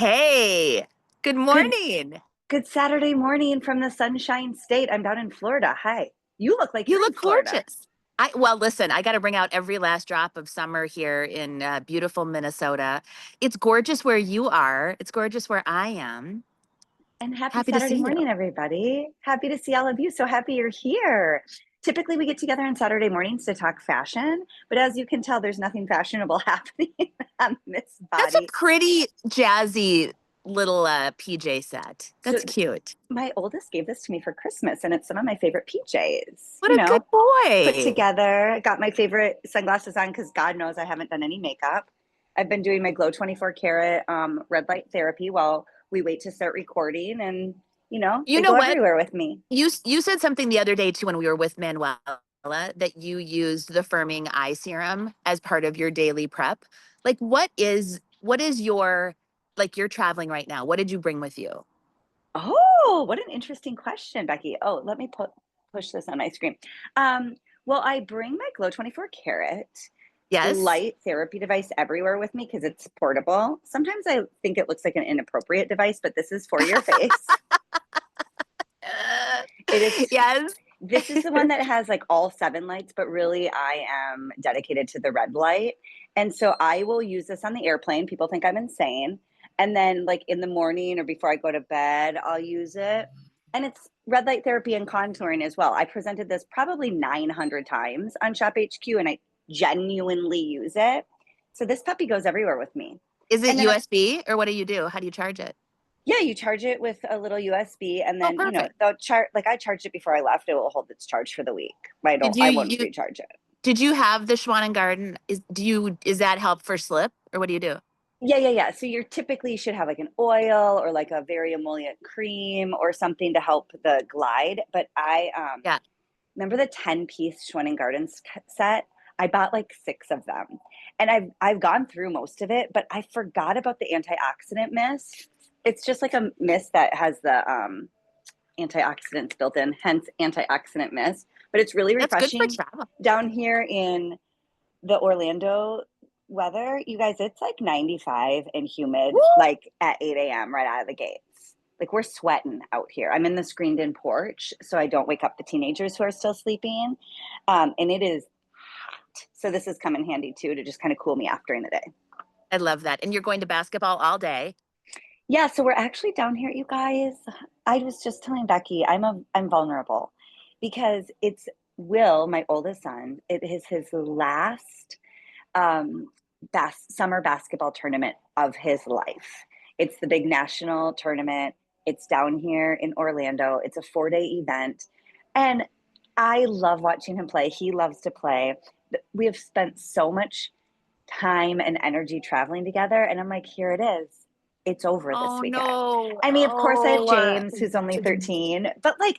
Hey, good Good morning. good Saturday morning from the Sunshine State. I'm down in Florida. Hi. You look like You you're in look Florida. gorgeous. Well, listen, I got to bring out every last drop of summer here in beautiful Minnesota. It's gorgeous where you are. It's gorgeous where I am. And happy Happy to Saturday see you. morning, everybody. Happy to see all of you. So happy you're here. Typically, we get together on Saturday mornings to talk fashion, but as you can tell, there's nothing fashionable happening on this That's a body. pretty jazzy little PJ set. So, That's cute. my oldest gave this to me for Christmas, and it's some of my favorite PJs. What a good Put boy. together. Got my favorite sunglasses on because God knows I haven't done any makeup. I've been doing my Glow 24 karat red light therapy while we wait to start recording, and You they know go what? everywhere with me. You said something the other day too when we were with Manuela that you used the firming eye serum as part of your daily prep. Like what is your like you're traveling right now. What did you bring with you? Oh, what an interesting question, Becky. Oh, let me push this on my screen. Um, well, I bring my Glow 24 karat Yes. light therapy device everywhere with me because it's portable. Sometimes I think it looks like an inappropriate device, but this is for your face. It is Yes. This is the one that has like all seven lights, but really I am dedicated to the red light. And so I will use this on the airplane. People think I'm insane. And then, like in the morning or before I go to bed, I'll use it. And it's red light therapy and contouring as well. I presented this probably 900 times on Shop HQ and I genuinely use it. So this puppy goes everywhere with me. Is it And then, USB or what do you do? How do you charge it? yeah, you charge it with a little USB and Oh, then, perfect. they'll like I charged it before I left. It will hold its charge for the week. Did you I won't you recharge it. did you have the Schwan and Garden? Is that help for slip or what do you do? Yeah, yeah, yeah. So you're typically should have like an oil or like a very emollient cream or something to help the glide. But I Yeah. remember the 10-piece Schwinn Gardens set. I bought like six of them. And I've gone through most of it, but I forgot about the antioxidant mist. It's just like a mist that has the antioxidants built in, hence antioxidant mist. But it's really That's good for refreshing travel. down here in the Orlando weather, you guys, it's like 95 and humid, Woo! like at 8 a.m. right out of the gates. Like we're sweating out here. I'm in the screened in porch, so I don't wake up the teenagers who are still sleeping. And it is hot. So this has come in handy too to just kind of cool me off during the day. I love that. And you're going to basketball all day. Yeah, so we're actually down here, you guys. I was just telling Becky, I'm vulnerable because it's Will, my oldest son. It is his last um, summer basketball tournament of his life. It's the big national tournament. It's down here in Orlando. It's a 4-day event. And I love watching him play. He loves to play. We have spent so much time and energy traveling together. And I'm like, here it is. It's over this Oh weekend. no. I mean, of course, I have Oh, James, who's only 13, but like,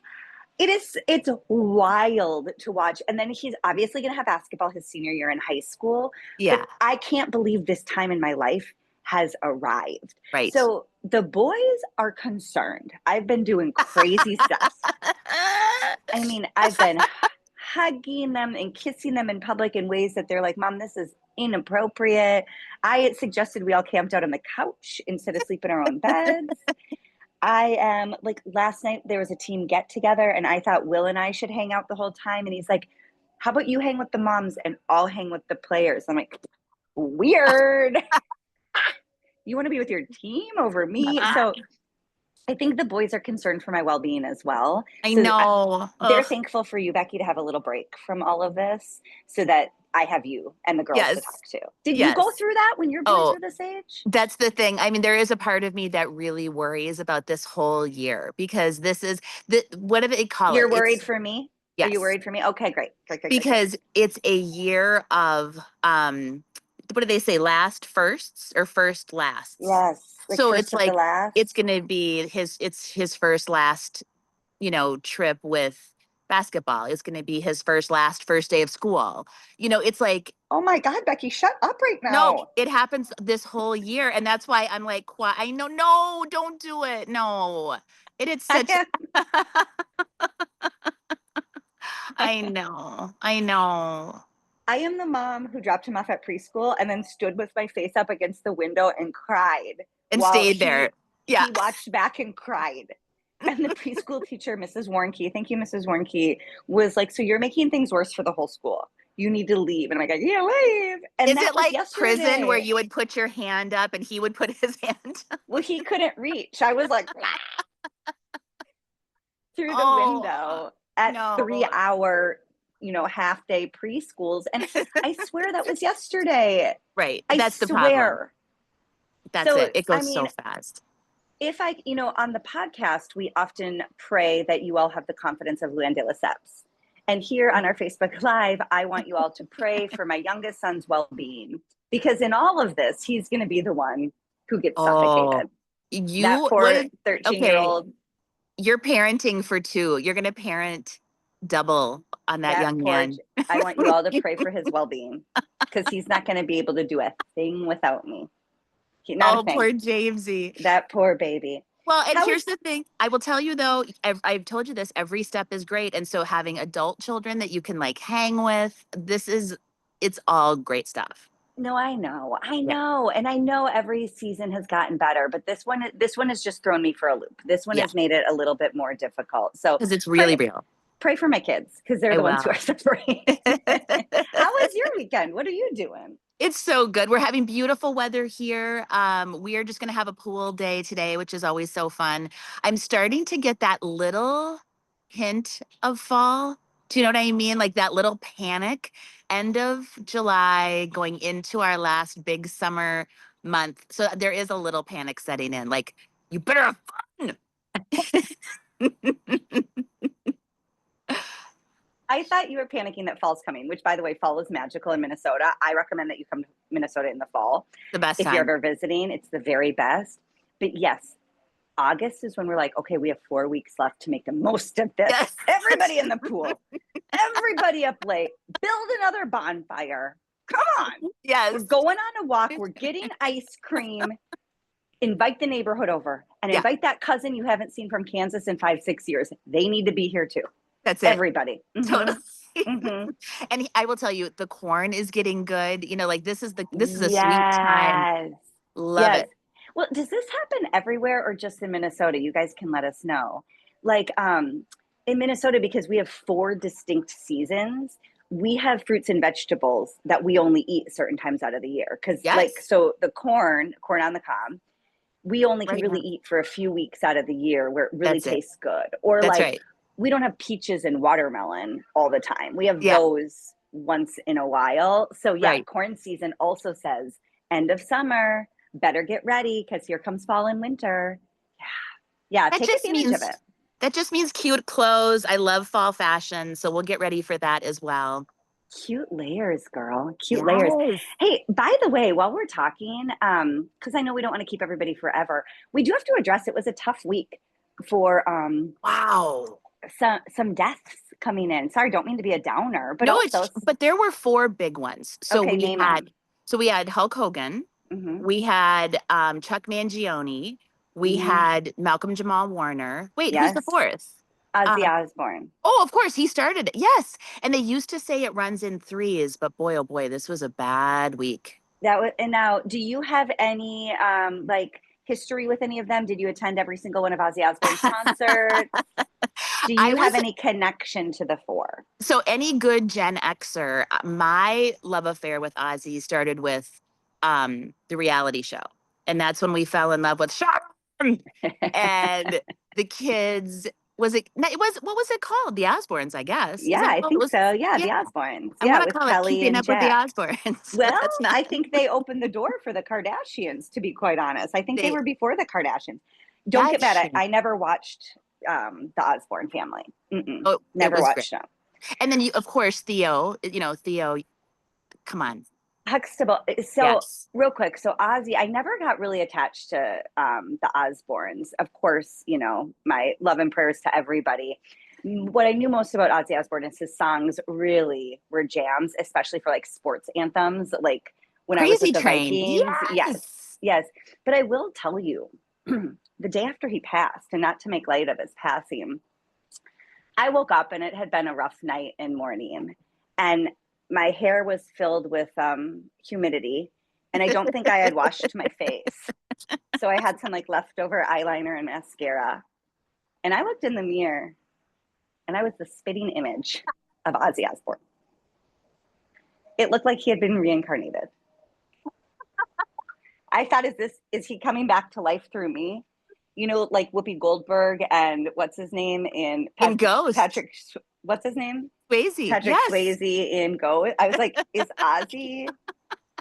it's wild to watch. And then he's obviously going to have basketball his senior year in high school, but yeah, I can't believe this time in my life has arrived. right. So the boys are concerned. I've been doing crazy stuff. I mean, I've been hugging them and kissing them in public in ways that they're like, Mom, this is inappropriate. I suggested we all camped out on the couch instead of sleep in our own beds. I am like last night there was a team get together and I thought Will and I should hang out the whole time. And he's like, how about you hang with the moms and I'll hang with the players? I'm like, weird. You want to be with your team over me? So I think the boys are concerned for my well being as well. I So know. they're Ugh. thankful for you, Becky, to have a little break from all of this so that I have you and the girls to Yes. talk to. Did you go Yes. through that when your boys Oh, were this age? that's the thing. I mean, there is a part of me that really worries about this whole year because this is what do they call it? You're worried for me? Are you Yes, worried for me? Okay, great. Great, great, great, great. because it's a year of what do they say, last firsts or first lasts? Yes, like So first it's of the like it's last. going to be his first last, trip with basketball. It's going to be his first day of school. It's like Oh my God, Becky, shut up right no, now. it happens this whole year and that's why I'm like I know, no, don't do it. No. It's I such am, I know. I know. I am the mom who dropped him off at preschool and then stood with my face up against the window and cried And while stayed there. Yeah. he watched back and cried. And the preschool teacher, Mrs. Warnke, thank you, Mrs. Warnke, was like, so you're making things worse for the whole school. You need to leave. And I'm like, yeah, leave. And Is that it was like prison where yesterday. you would put your hand up and he would put his hand up? Well, he couldn't reach. I was like through the Oh, window at no. 3 hour, half day preschools. And I swear that was yesterday. Right. I That's the problem. swear. That's So, it. It I goes so mean, fast. if on the podcast, we often pray that you all have the confidence of Luann de Lesseps. And here on our Facebook Live, I want you all to pray for my youngest son's well-being, because in all of this, he's going to be the one who gets Oh, suffocated. That you poor would, okay. 13-year-old, You're parenting for two. You're going to parent double on that that young poor, man. I want you all to pray for his well-being, because he's not going to be able to do a thing without me. Not a Oh, thing. poor Jamesy. That poor baby. Well, and How is here's the thing. I will tell you though, I've told you this, every step is great. And so having adult children that you can like hang with, it's all great stuff. No, I know. I Yeah. know. And I know every season has gotten better, but this one has just thrown me for a loop. This one Yeah. has made it a little bit more difficult. So Because it's really pray real. pray for my kids, because they're I the ones who are will. suffering. How was your weekend? What are you doing? It's so good. We're having beautiful weather here. We are just going to have a pool day today, which is always so fun. I'm starting to get that little hint of fall. Do you know what I mean? Like that little panic. End of July, going into our last big summer month. So there is a little panic setting in. Like, you better have fun. I thought you were panicking that fall's coming, which, by the way, fall is magical in Minnesota. I recommend that you come to Minnesota in the fall. The best If you're time. ever visiting, it's the very best. But yes, August is when we're like, okay, we have 4 weeks left to make the most of this. Yes. Everybody in the pool, everybody up late, build another bonfire. Come on. Yes. We're going on a walk. We're getting ice cream. Invite the neighborhood over and Yeah. invite that cousin you haven't seen from Kansas in 5-6 years. They need to be here too. That's it. Everybody. Totally. Mm-hmm. And I will tell you, the corn is getting good. Like this is a sweet time. Yes. Love Yes. it. Well, does this happen everywhere or just in Minnesota? You guys can let us know. Like in Minnesota, because we have 4 distinct seasons, we have fruits and vegetables that we only eat certain times out of the year. Because Yes. so the corn on the cob, we only can Right really now. eat for a few weeks out of the year where it really That's it. tastes good. Or That's like right. we don't have peaches and watermelon all the time. We have Yeah. those once in a while. So yeah, Right. corn season also says end of summer, better get ready because here comes fall and winter. Yeah. Yeah, That take just advantage of means it. that just means cute clothes. I love fall fashion, so we'll get ready for that as well. Cute layers, girl. Cute layers. Yes. Hey, by the way, while we're talking, because I know we don't want to keep everybody forever, we do have to address it was a tough week for Wow. some deaths coming in. Sorry, don't mean to be a downer, but No, also but there were 4 big ones. okay, name them. So we had Hulk Hogan, Mm-hmm. we had Chuck Mangione, we Mm-hmm. had Malcolm Jamal Warner. Wait, who's the Yes, 4th? Ozzy Uh, Osbourne. oh, of course, he started it. Yes. And they used to say it runs in threes, but boy, oh boy, this was a bad week. That was, and now, do you have any like history with any of them? Did you attend every single one of Ozzy Osbourne's concerts? Do I you have was any connection to the 4? So any good Gen Xer, my love affair with Ozzy started with the reality show. And that's when we fell in love with Sharon and the kids. It was what was it called? The Osbournes, I guess. Is Yeah, that I what it think was? so. Yeah, Yeah. the Osbournes. I Yeah, want to with call it Kelly Keeping and Up with the Jack. Osbournes, but Well, that's not. I think they opened the door for the Kardashians, to be quite honest. I think they They were before the Kardashians. Don't get That's mad. true. I never watched the Osbourne family. Oh, it Never was great. watched them. And then of course Theo, Theo, come on. Huxtable. So Yes. real quick, so Ozzy, I never got really attached to the Osbournes. Of course, my love and prayers to everybody. What I knew most about Ozzy Osbourne is his songs really were jams, especially for like sports anthems. Like when I was with Crazy the Train. Vikings. Yes, Yes. yes. But I will tell you, the day after he passed, and not to make light of his passing, I woke up and it had been a rough night and morning. And my hair was filled with humidity. And I don't think I had washed my face. So I had some like leftover eyeliner and mascara. And I looked in the mirror and I was the spitting image of Ozzy Osbourne. It looked like he had been reincarnated. I thought, is he coming back to life through me? You know, like Whoopi Goldberg and what's his name in In Ghost. Patrick, what's his name? Swayze. Patrick Yes. Swayze in Go. I was like, is Ozzy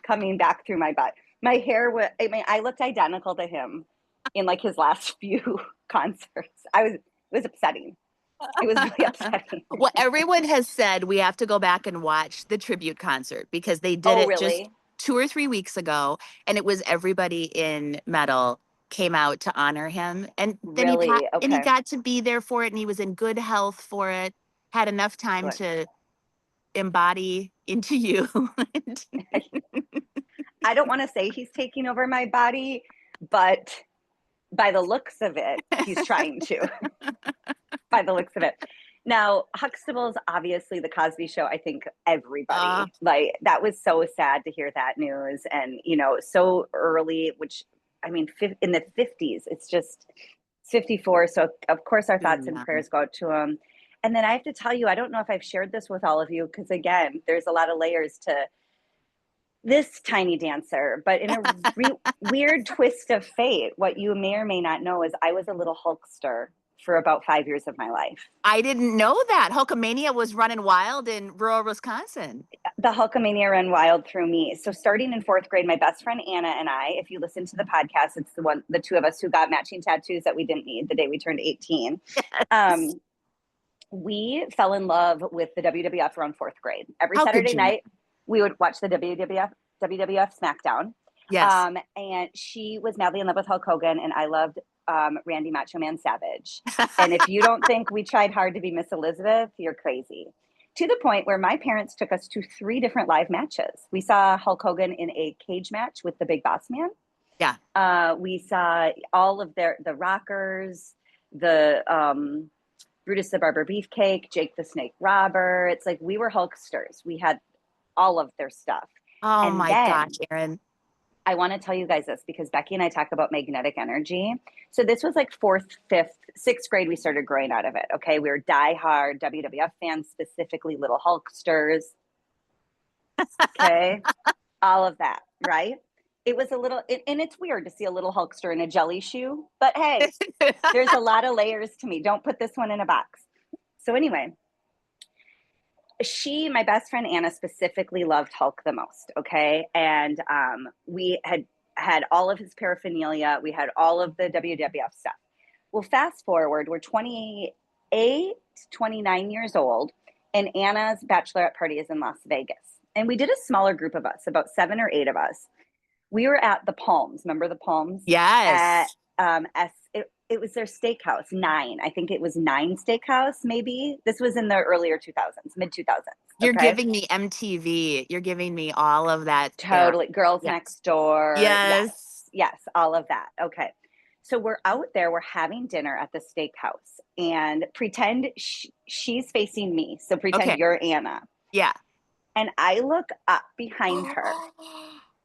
coming back through my butt? My hair was, I mean, I looked identical to him in like his last few concerts. It was upsetting. It was really upsetting. Well, everyone has said we have to go back and watch the tribute concert because they did Oh, it just really? 2 or 3 weeks ago, and it was everybody in metal came out to honor him, and then Really? he Okay. got to be there for it, and he was in good health for it, had enough time Good. to embody into you. I don't want to say he's taking over my body, but by the looks of it, he's trying to. By the looks of it. Now, Huxtable's obviously the Cosby Show. I think uh, everybody like that was so sad to hear that news, and so early. Which I mean, in the 50s, it's just 54. So of course, our thoughts and yeah. prayers go out to him. And then I have to tell you, I don't know if I've shared this with all of you because again, there's a lot of layers to this tiny dancer, but in a weird twist of fate, what you may or may not know is I was a little Hulkster for about 5 years of my life. I didn't know that Hulkamania was running wild in rural Wisconsin. The Hulkamania ran wild through me. So starting in fourth grade, my best friend Anna and I, if you listen to the podcast, it's the two of us who got matching tattoos that we didn't need the day we turned 18. We fell in love with the WWF around fourth grade. Every How could Saturday you not? night, we would watch the WWF SmackDown. Yes. And she was madly in love with Hulk Hogan, and I loved Randy Macho Man Savage. And if you don't think we tried hard to be Miss Elizabeth, you're crazy. To the point where my parents took us to 3 different live matches. We saw Hulk Hogan in a cage match with the Big Boss Man. Yeah. We saw all of the Rockers, the Brutus the Barber Beefcake, Jake the Snake Robber. It's like we were Hulksters. We had all of their stuff. Oh And my gosh, then Erin. I want to tell you guys this because Becky and I talk about magnetic energy. So this was like 4th, 5th, 6th grade. We started growing out of it. Okay. We were diehard WWF fans, specifically Little Hulksters. Okay. All of that. Right. It was a little, and it's weird to see a little Hulkster in a jelly shoe, but hey, there's a lot of layers to me. Don't put this one in a box. So anyway, my best friend Anna specifically loved Hulk the most. Okay. And we had all of his paraphernalia. We had all of the WWF stuff. Well, fast forward, we're 28, 29 years old, and Anna's bachelorette party is in Las Vegas. And we did a smaller group of us, about 7 or 8 of us. We were at the Palms. Remember the Palms? At Yes. it was their steakhouse, Nine. I think it was Nine Steakhouse, maybe. This was in the earlier 2000s, mid 2000s. You're Okay. giving me MTV. You're giving me all of that era. Totally. Girls Yes. Next Door. Yes. Yes. Yes. All of that. Okay. So we're out there, we're having dinner at the steakhouse and pretend she's facing me. So pretend Okay. you're Anna. Yeah. And I look up behind her.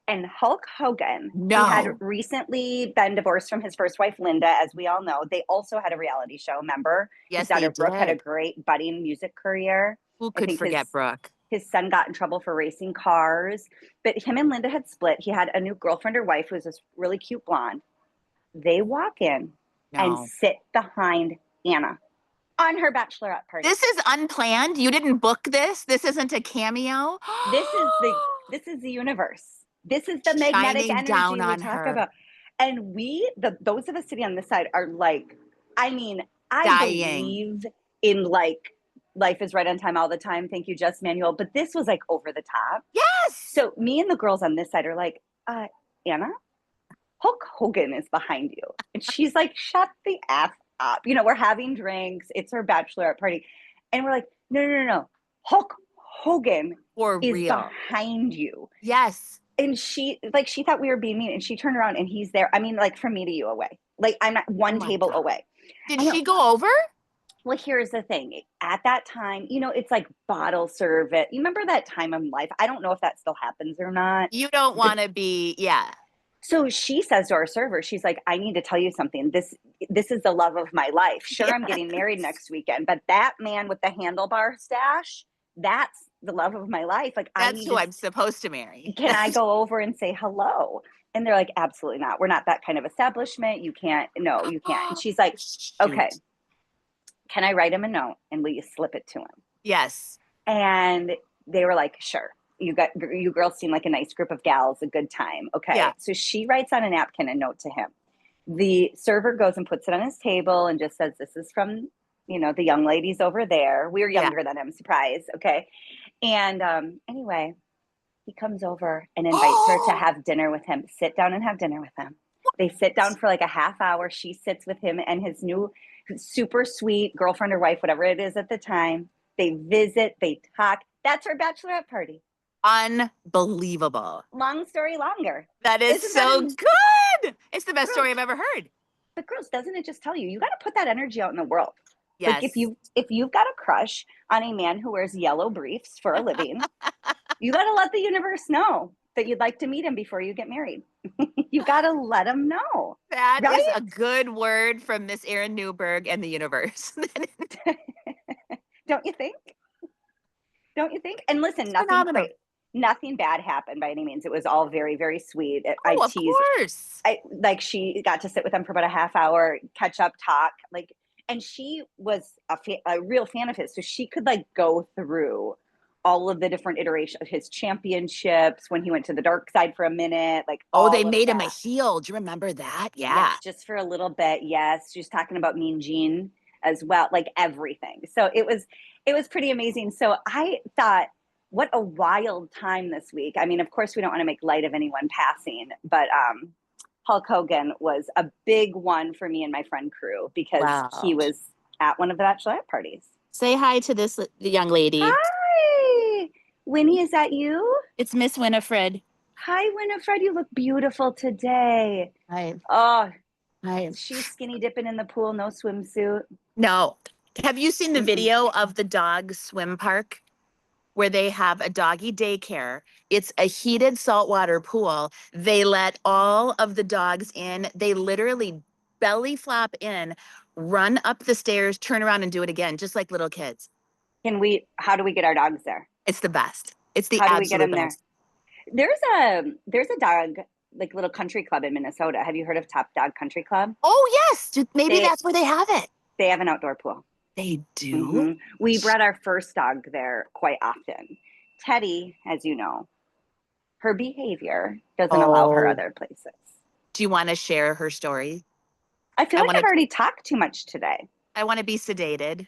And Hulk Hogan, who had No. recently been divorced from his first wife, Linda, as we all know, they also had a reality show. Remember, his Yes, they daughter Brooke had a did. great budding music career. Who I could think forget Brooke? his son got in trouble for racing cars, but him and Linda had split. He had a new girlfriend or wife who was this really cute blonde. They walk in and No. sit behind Anna on her bachelorette party. This is unplanned. You didn't book this. This isn't a cameo. This is the universe. This is the magnetic Shining down energy we on talk her. about. And those of us sitting on this side are like, I mean, I Dying. believe in like life is right on time all the time. Thank you, Just Manuel. But this was like over the top. Yes. So me and the girls on this side are like, Anna, Hulk Hogan is behind you. And she's like, shut the F up. We're having drinks. It's her bachelorette party. And we're like, no. Hulk Hogan For is real. behind you. Yes. And she thought we were being mean, and she turned around and he's there. I mean, like from me to you away. Like I'm not Oh one my table God. away. Did she go over? Well, here's the thing. At that time, it's like bottle service. You remember that time in life? I don't know if that still happens or not. You don't want to be, yeah. So she says to our server, she's like, I need to tell you something. This is the love of my life. Sure, I'm getting married Yes. next weekend, but that man with the handlebar stash, that's the love of my life. Like, I That's need who to, I'm supposed to marry. can I go over and say hello? And they're like, absolutely not. We're not that kind of establishment. You can't, no, you can't. And Oh, she's like, okay, shoot. can I write him a note and will you slip it to him? Yes. And they were like, sure. You girls seem like a nice group of gals, a good time. Yeah. Okay. So she writes on a napkin a note to him. The server goes and puts it on his table and just says, this is from, the young ladies over there. We were Yeah. younger than him, surprise. Okay. And anyway, he comes over and invites her to Oh, have dinner with him, sit down and have dinner with him. They sit down for like a half hour. She sits with him and his new super sweet girlfriend or wife, whatever it is at the time. They visit, they talk. That's her bachelorette party. unbelievable. Long story longer. That is Isn't that so good. It's the best story girls? I've ever heard. But girls, doesn't it just tell you you got to put that energy out in the world? Like Yes. if you've got a crush on a man who wears yellow briefs for a living, you got to let the universe know that you'd like to meet him before you get married. You got to let him know, That right? is a good word from Miss Erin Newberg and the universe. Don't you think? Don't you think? And listen, It's phenomenal. nothing bad happened by any means. It was all very, very sweet. I Oh, of teased, course. I like she got to sit with him for about a half hour, catch up, talk, like, and she was a real fan of his, so she could like go through all of the different iterations of his championships when he went to the dark side for a minute, like Oh, they all of made him a that. heel. Do you remember that? Yes, Yeah. just for a little bit. Yes, she was talking about Mean Gene as well, like everything. So it was pretty amazing. So I thought, what a wild time this week. I mean, of course, we don't want to make light of anyone passing, but Hulk Hogan was a big one for me and my friend crew because he Wow. was at one of the bachelorette parties. Say hi to this young lady. Hi, Winnie, is that you? It's Miss Winifred. Hi, Winifred. You look beautiful today. Hi. Oh, Hi. she's skinny dipping in the pool, no swimsuit. No. Have you seen the Mm-mm. video of the dog swim park where they have a doggy daycare? It's a heated saltwater pool. They let all of the dogs in. They literally belly flop in, run up the stairs, turn around and do it again, just like little kids. How do we get our dogs there? It's the best. It's the How do we get absolute them there? best. There's a dog like little country club in Minnesota. Have you heard of Top Dog Country Club? Oh, yes. Maybe They that's where they have it. they have an outdoor pool. They do? Hmm. We brought our first dog there quite often. Teddy, as you know, her behavior doesn't allow her Oh, other places. do you want to share her story? I feel I like want I've to already talked too much today. I want to be sedated.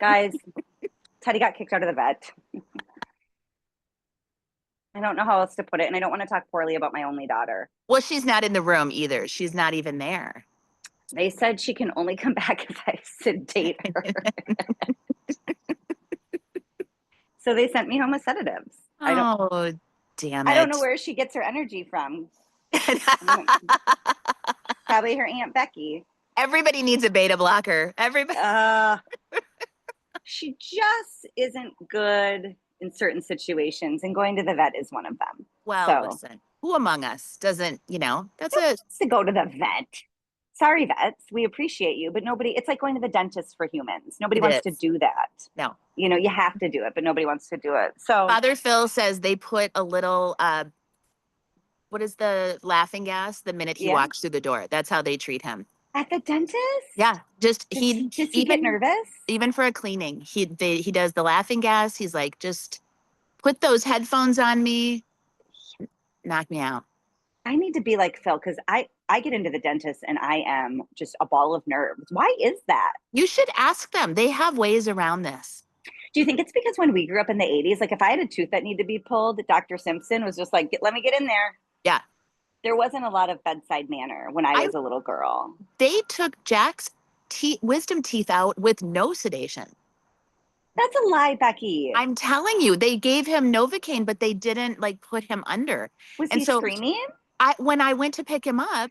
Guys, Teddy got kicked out of the vet. I don't know how else to put it, and I don't want to talk poorly about my only daughter. Well, she's not in the room either. She's not even there. They said she can only come back if I sedate her. So they sent me home with sedatives. Oh, damn I don't know it. where she gets her energy from. Probably her Aunt Becky. Everybody needs a beta blocker. Everybody. Uh, she just isn't good in certain situations, and going to the vet is one of them. Well, So listen, who among us doesn't, that's nobody a, wants to go to the vet. Sorry, vets, we appreciate you, but nobody. It's like going to the dentist for humans. Nobody it wants to is. do that. No. You have to do it, but nobody wants to do it. So Father Phil says they put a little, what is the laughing gas the minute he yeah, walks through the door? That's how they treat him. at the dentist, Yeah. Just does he get nervous? even for a cleaning, he does the laughing gas. He's like, just put those headphones on me, knock me out. I need to be like Phil because I get into the dentist and I am just a ball of nerves. Why is that? You should ask them. They have ways around this. Do you think it's because when we grew up in the 80s, like if I had a tooth that needed to be pulled, Dr. Simpson was just like, let me get in there. Yeah. There wasn't a lot of bedside manner when I I was a little girl. They took Jack's wisdom teeth out with no sedation. That's a lie, Becky. I'm telling you, they gave him Novocaine, but they didn't like put him under. Was And he so screaming? when I went to pick him up,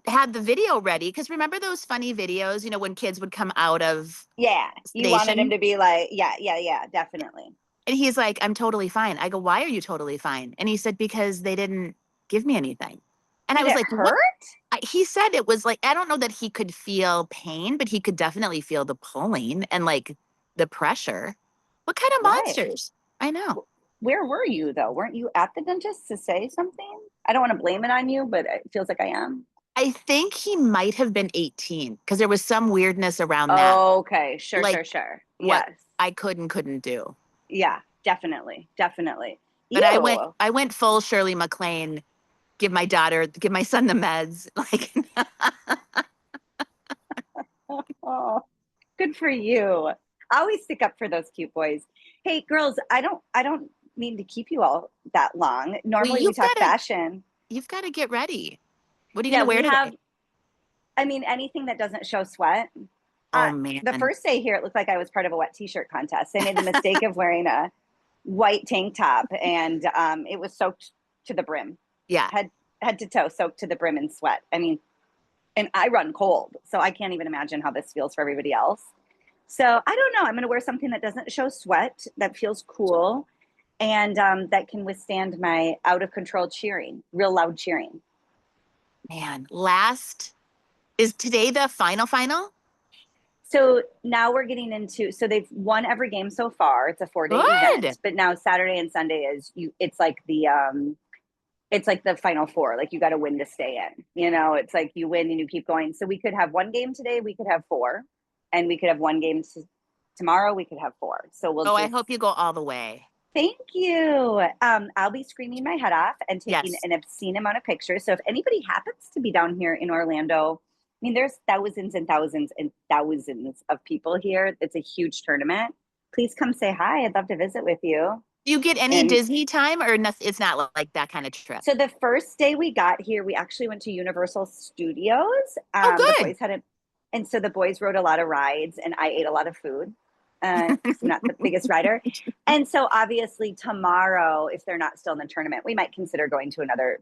had the video ready because remember those funny videos, when kids would come out of Yeah. You wanted him sedation, to be like, yeah, yeah, yeah, definitely. and he's like, "I'm totally fine." I go, "Why are you totally fine?" And he said, "Because they didn't give me anything. And I Did was it like, what? hurt? He said it was like, I don't know that he could feel pain, but he could definitely feel the pulling and like the pressure. What kind of Right. monsters? I know. Where were you though? Weren't you at the dentist to say something? I don't want to blame it on you, but it feels like I am. I think he might have been 18 because there was some weirdness around that, Okay, sure, like sure, sure. what Yes. I could and couldn't do. Yeah, definitely. Definitely. But Ew. I went full Shirley MacLaine, give my son the meds. Like, Oh, good for you. I always stick up for those cute boys. Hey, girls, I don't mean to keep you all that long. well, Normally we talk fashion. you've got to get ready. What are you Yeah, gonna wear we today? have, I mean, anything that doesn't show sweat. Oh The man, first day here, it looked like I was part of a wet t-shirt contest. I made the mistake of wearing a white tank top, and it was soaked to the brim, yeah. head head to toe, soaked to the brim in sweat. I mean, and I run cold, so I can't even imagine how this feels for everybody else. So I don't know. I'm going to wear something that doesn't show sweat, that feels cool, and that can withstand my out of control cheering, real loud cheering. Man, last is today the final? So now we're getting into, so they've won every game so far. It's a 4 day Good. event, but now Saturday and Sunday is it's like the final four. Like you got to win to stay in. You know, it's like you win and you keep going. So we could have one game today, we could have four, and we could have one game tomorrow. We could have four. So we'll Oh, I just hope you go all the way. thank you. I'll be screaming my head off and taking Yes. an obscene amount of pictures. So if anybody happens to be down here in Orlando, I mean, there's thousands and thousands and thousands of people here. It's a huge tournament. Please come say hi. I'd love to visit with you. Do you get any And Disney time or nothing? It's not like that kind of trip. so the first day we got here, we actually went to Universal Studios. Oh, The good. boys had a, and so the boys rode a lot of rides, and I ate a lot of food because I'm not the biggest rider. And so obviously tomorrow, if they're not still in the tournament, we might consider going to another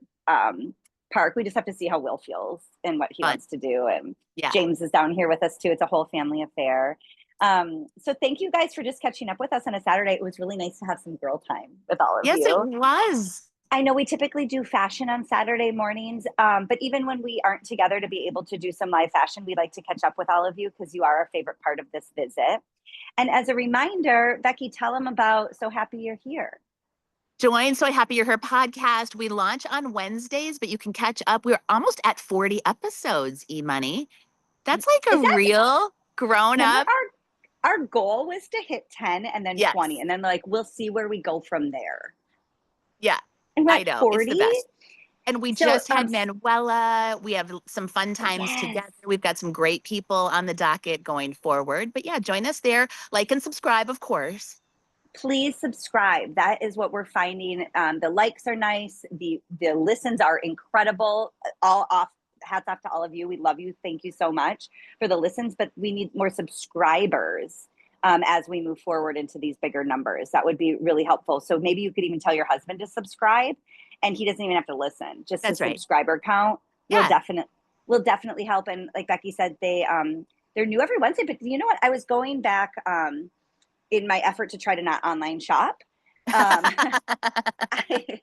park. We just have to see how Will feels and what he Fun. wants to do. And Yeah. James is down here with us too. It's a whole family affair. So thank you guys for just catching up with us on a Saturday. It was really nice to have some girl time with all of Yes, it you. was. I know we typically do fashion on Saturday mornings, but even when we aren't together to be able to do some live fashion, we like to catch up with all of you because you are our favorite part of this visit. And as a reminder, Becky, tell them about So Happy You're Here. Join So Happy You're Here podcast. We launch on Wednesdays, but you can catch up. We're almost at 40 episodes, E-Money. That's like a Is that, real grown remember up. our goal was to hit 10 and then Yes. 20, and then like we'll see where we go from there. Yeah, And we're I at know. It's the 40. best. And we So just had Manuela. We have some fun times yes. together. We've got some great people on the docket going forward. But yeah, join us there. Like and subscribe, of course. Please subscribe. That is what we're finding. The likes are nice. The listens are incredible. All off hats off to all of you. We love you. Thank you so much for the listens, but we need more subscribers as we move forward into these bigger numbers. That would be really helpful. So maybe you could even tell your husband to subscribe, and he doesn't even have to listen. Just the That's right. subscriber count Yeah. will definitely help. And like Becky said, they're new every Wednesday. But you know what? I was going back. In my effort to try to not online shop, I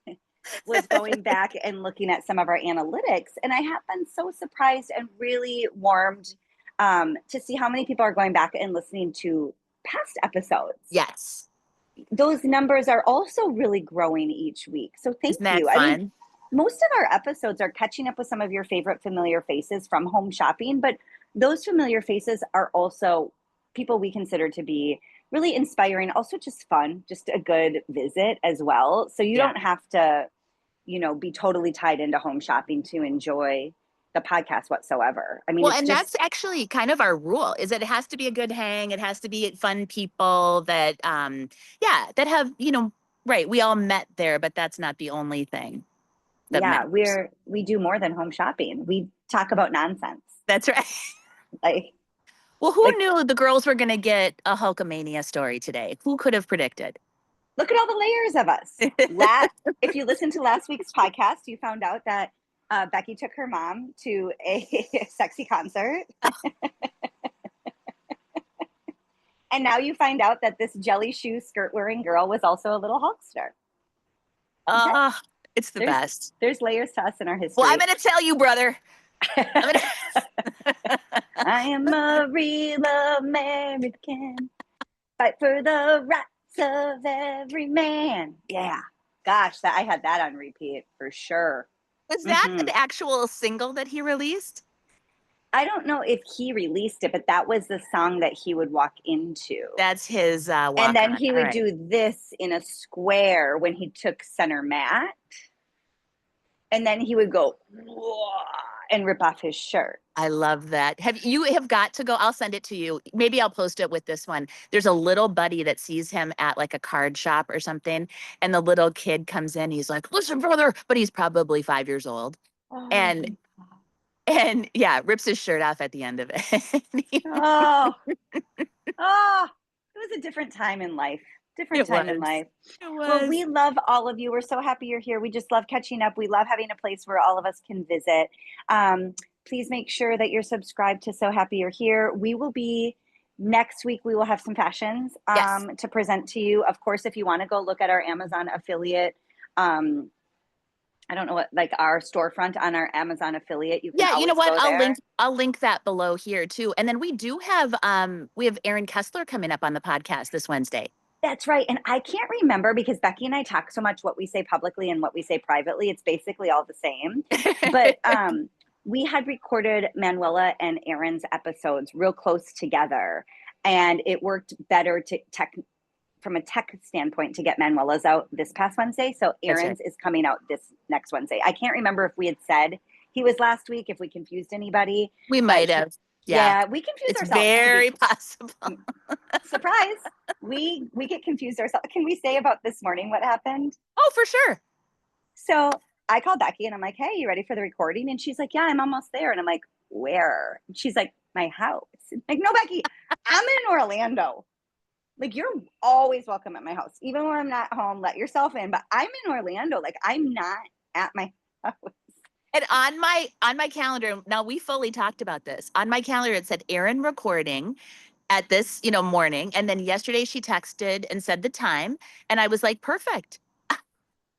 was going back and looking at some of our analytics, and I have been so surprised and really warmed to see how many people are going back and listening to past episodes. Yes. Those numbers are also really growing each week. So thank Isn't that you. I mean, fun? most of our episodes are catching up with some of your favorite familiar faces from home shopping, but those familiar faces are also people we consider to be really inspiring, also just fun, just a good visit as well. So you Yeah. don't have to, be totally tied into home shopping to enjoy the podcast whatsoever. I mean, Well, it's and that's just, actually kind of our rule is that it has to be a good hang. It has to be fun people that, yeah, that have, right. We all met there, but that's not the only thing that yeah, matters. we do more than home shopping. We talk about nonsense. That's right. Like, Well, who like knew the girls were going to get a Hulkamania story today? Who could have predicted? look at all the layers of us. If you listened to last week's podcast, you found out that Becky took her mom to a sexy concert. And now you find out that this jelly shoe skirt wearing girl was also a little Hulkster. Okay. Uh, It's the There's best. there's layers to us in our Well, I'm history. going to tell you, brother. I'm going to. I am a real American. Fight for the rights of every man. Yeah. Gosh, I had that on repeat for sure. Was that Hmm. an actual single that he released? I don't know if he released it, but that was the song that he would walk into. That's his And walk then on. he All would right. do this in a square when he took center mat. And then he would go and rip off his shirt. I love that. Have got to go? I'll send it to you. Maybe I'll post it with this one. There's a little buddy that sees him at like a card shop or something, and the little kid comes in. He's like, "Listen, brother," but he's probably 5 years old, Oh, and yeah, rips his shirt off at the end of it. oh, oh, it was a different time in life. Different It time in was. life. It Well, was. we love all of you. We're so happy you're here. We just love catching up. We love having a place where all of us can visit. Please make sure that you're subscribed to So Happy You're Here. We will be next week. We will have some fashions Yes. to present to you. Of course, if you want to go look at our Amazon affiliate, um, I don't know what, like our storefront on our Amazon affiliate, you can Yeah, you know always what? go there. I'll link that below here too. And then we have Aaron Kessler coming up on the podcast this Wednesday. That's right. And I can't remember because Becky and I talk so much what we say publicly and what we say privately. It's basically all the same. But we had recorded Manuela and Aaron's episodes real close together. And it worked better to from a tech standpoint to get Manuela's out this past Wednesday. So That's right. Aaron's is coming out this next Wednesday. I can't remember if we had said he was last week, if we confused anybody, We but might have. Yeah. yeah, we confuse It's ourselves to be very possible. surprise. We get confused ourselves. Can we say about this morning what happened? Oh, for sure. So I called Becky and I'm like, hey, you ready for the recording? And she's like, yeah, I'm almost there. And I'm like, where? And she's like, my house. Like, no, Becky, I'm in Orlando. Like, you're always welcome at my house. Even when I'm not home, let yourself in. But I'm in Orlando. Like, I'm not at my house. And on my calendar, now we fully talked about this. On my calendar, it said Aaron recording at this, morning. And then yesterday she texted and said the time. And I was like, perfect.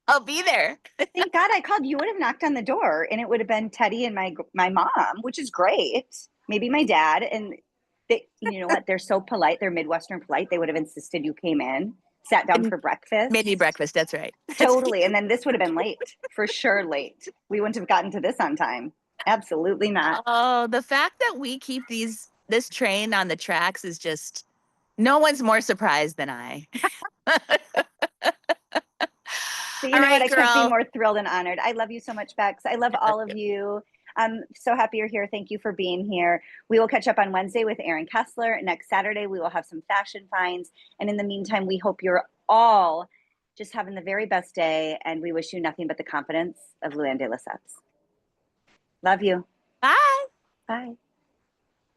I'll be there. Thank God I called. You would have knocked on the door and it would have been Teddy and my mom, which is great. Maybe my dad. And they, you know what? They're so polite. They're Midwestern polite. They would have insisted you came in, sat down And for breakfast. made me breakfast. That's right. Totally. And then this would have been late, for sure late. We wouldn't have gotten to this on time. Absolutely not. Oh, the fact that we keep this train on the tracks is just no one's more surprised than I. But you All know what? right, I couldn't be girl. more thrilled and honored. I love you so much, Bex. I love I love all of you. you. I'm so happy you're here. Thank you for being here. We will catch up on Wednesday with Aaron Kessler. Next Saturday, we will have some fashion finds. And in the meantime, we hope you're all just having the very best day. And we wish you nothing but the confidence of Luann de Lesseps. Love you. Bye. Bye.